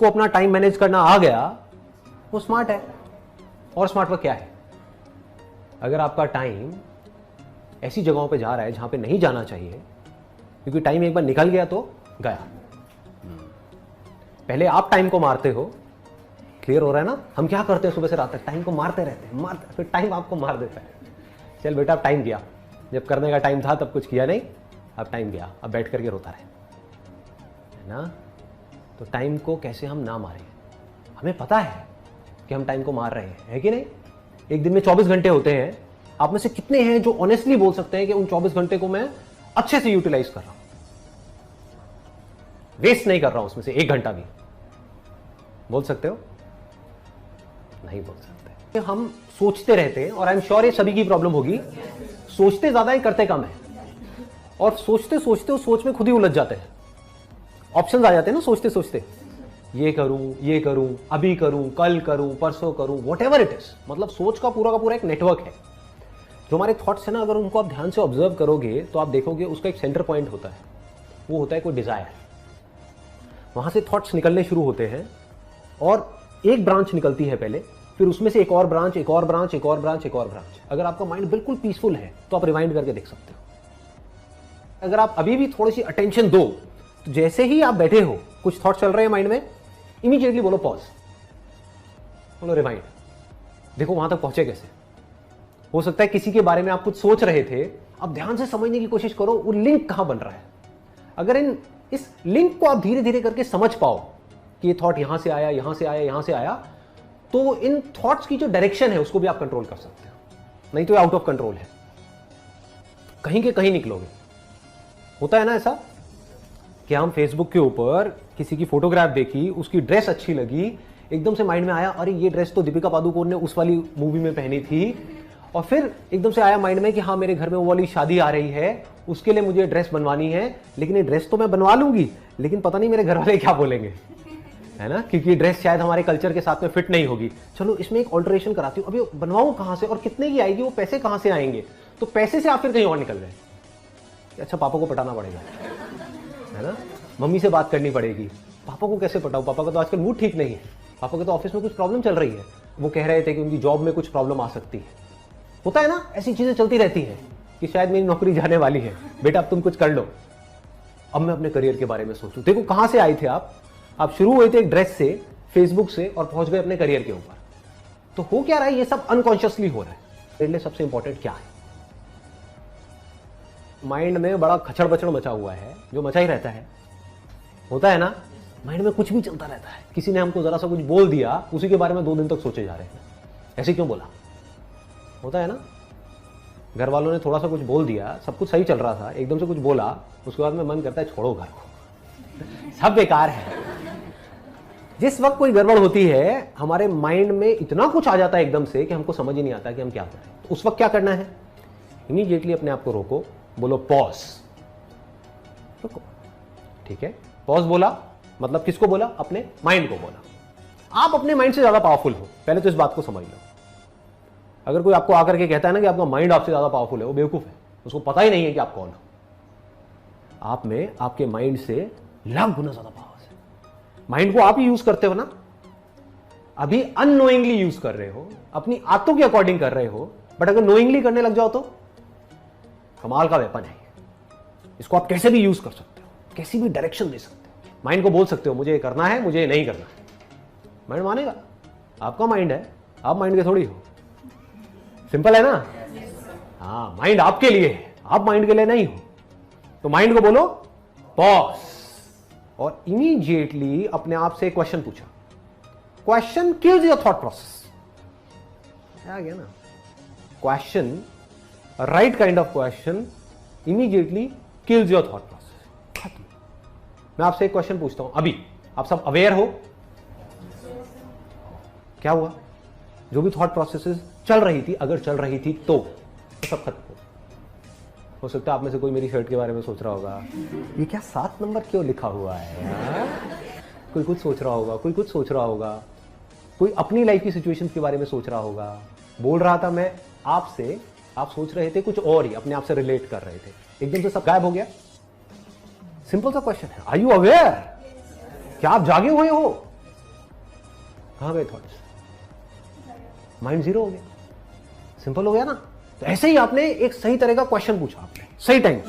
को अपना time manage करना आ गया वो स्मार्ट है। और स्मार्ट वर्क क्या है? अगर आपका टाइम ऐसी जगहों पे जा रहा है जहां पे नहीं जाना चाहिए, क्योंकि टाइम एक बार निकल गया तो गया। पहले आप टाइम को मारते हो, क्लियर हो रहा है ना? हम क्या करते हैं सुबह से रात तक? टाइम को मारते रहते हैं, फिर टाइम आपको मार देता है। चल बेटा अब टाइम गया, जब करने का टाइम था तब कुछ किया नहीं, अब टाइम गया, अब बैठ करके रोता रहे, है ना? तो टाइम को कैसे हम ना मारें? हमें पता है कि हम टाइम को मार रहे हैं, है कि नहीं? एक दिन में 24 घंटे होते हैं। आप में से कितने हैं जो ऑनेस्टली बोल सकते हैं कि उन 24 घंटे को मैं अच्छे से यूटिलाइज कर रहा हूं, वेस्ट नहीं कर रहा हूं उसमें से 1 घंटा भी? बोल सकते हो? नहीं बोल सकते। हम सोचते रहते हैं, और आई एम श्योर ये सभी की प्रॉब्लम होगी, सोचते ज्यादा है करते कम है। और सोचते सोचते उस सोच में खुद ही उलझ जाते हैं, ऑप्शंस आ जाते हैं ना सोचते सोचते, ये करूं, अभी करूं, कल करूं, परसों करूं, व्हाटएवर इट इज। मतलब सोच का पूरा एक नेटवर्क है। जो हमारे थॉट्स है ना, अगर उनको आप ध्यान से ऑब्जर्व करोगे तो आप देखोगे उसका एक सेंटर पॉइंट होता है, वो होता है कोई डिजायर। वहां से थॉट्स निकलने शुरू होते हैं और एक ब्रांच निकलती है पहले, फिर उसमें से एक और ब्रांच, एक और ब्रांच, एक और ब्रांच, एक और ब्रांच। अगर आपका माइंड बिल्कुल पीसफुल है तो आप रिवाइंड करके देख सकते हो। अगर आप अभी भी थोड़ी सी अटेंशन दो तो जैसे ही आप बैठे हो, कुछ थॉट चल रहे हैं माइंड में, इमीडिएटली बोलो पॉज, बोलो रिवाइंड, देखो वहां तक पहुंचे कैसे। हो सकता है किसी के बारे में आप कुछ सोच रहे थे, अब ध्यान से समझने की कोशिश करो वो लिंक कहां बन रहा है। अगर इस लिंक को आप धीरे धीरे करके समझ पाओ कि ये थॉट यहां से आया, यहां से आया, यहां से आया, तो इन थॉट्स की जो डायरेक्शन है उसको भी आप कंट्रोल कर सकते हो। नहीं तो आउट ऑफ कंट्रोल है, कहीं के कहीं निकलोगे। होता है ना ऐसा कि हम फेसबुक के ऊपर किसी की फोटोग्राफ देखी, उसकी ड्रेस अच्छी लगी, एकदम से माइंड में आया अरे ये ड्रेस तो दीपिका पादुकोण ने उस वाली मूवी में पहनी थी, और फिर एकदम से आया माइंड में कि हाँ मेरे घर में वो वाली शादी आ रही है, उसके लिए मुझे ड्रेस बनवानी है, लेकिन ये ड्रेस तो मैं बनवा लूंगी, लेकिन पता नहीं मेरे घर वाले क्या बोलेंगे, है ना? क्योंकि ड्रेस शायद हमारे कल्चर के साथ में फिट नहीं होगी। चलो इसमें एक ऑल्टरेशन कराती हूँ, अभी बनवाऊं कहां से और कितने की आएगी, वो पैसे कहां से आएंगे? तो पैसे से आप फिर कहीं और निकल गए। अच्छा पापा को पटाना पड़ेगा, है ना? मम्मी से बात करनी पड़ेगी, पापा को कैसे पटाऊं, पापा का तो आजकल मूड ठीक नहीं है, पापा के तो ऑफिस में कुछ प्रॉब्लम चल रही है, वो कह रहे थे कि उनकी जॉब में कुछ प्रॉब्लम आ सकती है। होता है ना, ऐसी चीजें चलती रहती है कि शायद मेरी नौकरी जाने वाली है, बेटा अब तुम कुछ कर लो, अब मैं अपने करियर के बारे में सोचूं। देखो कहां से आए थे आप शुरू हुए थे एक ड्रेस से, फेसबुक से, और पहुंच गए अपने करियर के ऊपर। तो हो क्या रहा है, ये सब अनकॉन्शियसली हो रहा है। मेरे लिए सबसे इंपॉर्टेंट क्या है, माइंड में बड़ा खचड़ बचड़ मचा हुआ है, जो मचा ही रहता है। होता है ना, माइंड में कुछ भी चलता रहता है। किसी ने हमको जरा सा कुछ बोल दिया, उसी के बारे में 2 दिन तक सोचे जा रहे हैं, ऐसे क्यों बोला। होता है ना, घर वालों ने थोड़ा सा कुछ बोल दिया, सब कुछ सही चल रहा था, एकदम से कुछ बोला, उसके बाद में मन करता है छोड़ो घर को, सब बेकार है। जिस वक्त कोई गड़बड़ होती है, हमारे माइंड में इतना कुछ आ जाता है एकदम से कि हमको समझ ही नहीं आता कि हम क्या करें। तो उस वक्त क्या करना है, इमीडिएटली अपने आप को रोको, बोलो पॉज, रुको, ठीक है? पॉज बोला मतलब किसको बोला? अपने माइंड को बोला। आप अपने माइंड से ज्यादा पावरफुल हो, पहले तो इस बात को समझ लो। अगर कोई आपको आकर के कहता है ना कि आपका माइंड आपसे ज्यादा पावरफुल है, वो बेवकूफ है, उसको पता ही नहीं है कि आप कौन हो। आप में आपके माइंड से लाख गुना ज्यादा पावर है। माइंड को आप ही यूज करते हो ना, अभी अननोइंगली यूज कर रहे हो, अपनी आदतों के अकॉर्डिंग कर रहे हो, बट अगर नोइंगली करने लग जाओ तो कमाल का वेपन है। इसको आप कैसे भी यूज कर सकते हो, कैसी भी डायरेक्शन दे सकते हो। माइंड को बोल सकते हो मुझे ये करना है, मुझे ये नहीं करना है, माइंड मानेगा। आपका माइंड है, आप माइंड के थोड़ी हो। सिंपल है ना? हाँ, माइंड आपके लिए है, आप माइंड के लिए नहीं हो। तो माइंड को बोलो पॉज, और इमीडिएटली अपने आप से क्वेश्चन पूछा। Question kills your thought process. आ गया ना? Question, right kind of question immediately kills your thought process. खत्म। मैं आपसे एक क्वेश्चन पूछता हूं, अभी आप सब अवेयर हो? क्या हुआ? जो भी थॉट प्रोसेसेस चल रही थी, अगर चल रही थी तो सब खत्म हो सकता है आप में से कोई मेरी शर्ट के बारे में सोच रहा होगा, ये क्या 7 नंबर क्यों लिखा हुआ है? कोई कुछ सोच रहा होगा, कोई कुछ सोच रहा होगा, कोई अपनी लाइफ की सिचुएशन के बारे में सोच रहा होगा। बोल रहा था मैं आपसे, आप सोच रहे थे कुछ और ही, अपने आप से रिलेट कर रहे थे, एकदम से सब गायब हो गया। सिंपल सा क्वेश्चन है, आर यू अवेयर? क्या आप जागे हुए हो? कहाँ गए थॉट्स? माइंड जीरो हो गया। सिंपल हो गया ना। तो ऐसे ही आपने एक सही तरह का क्वेश्चन पूछा, आपने सही टाइम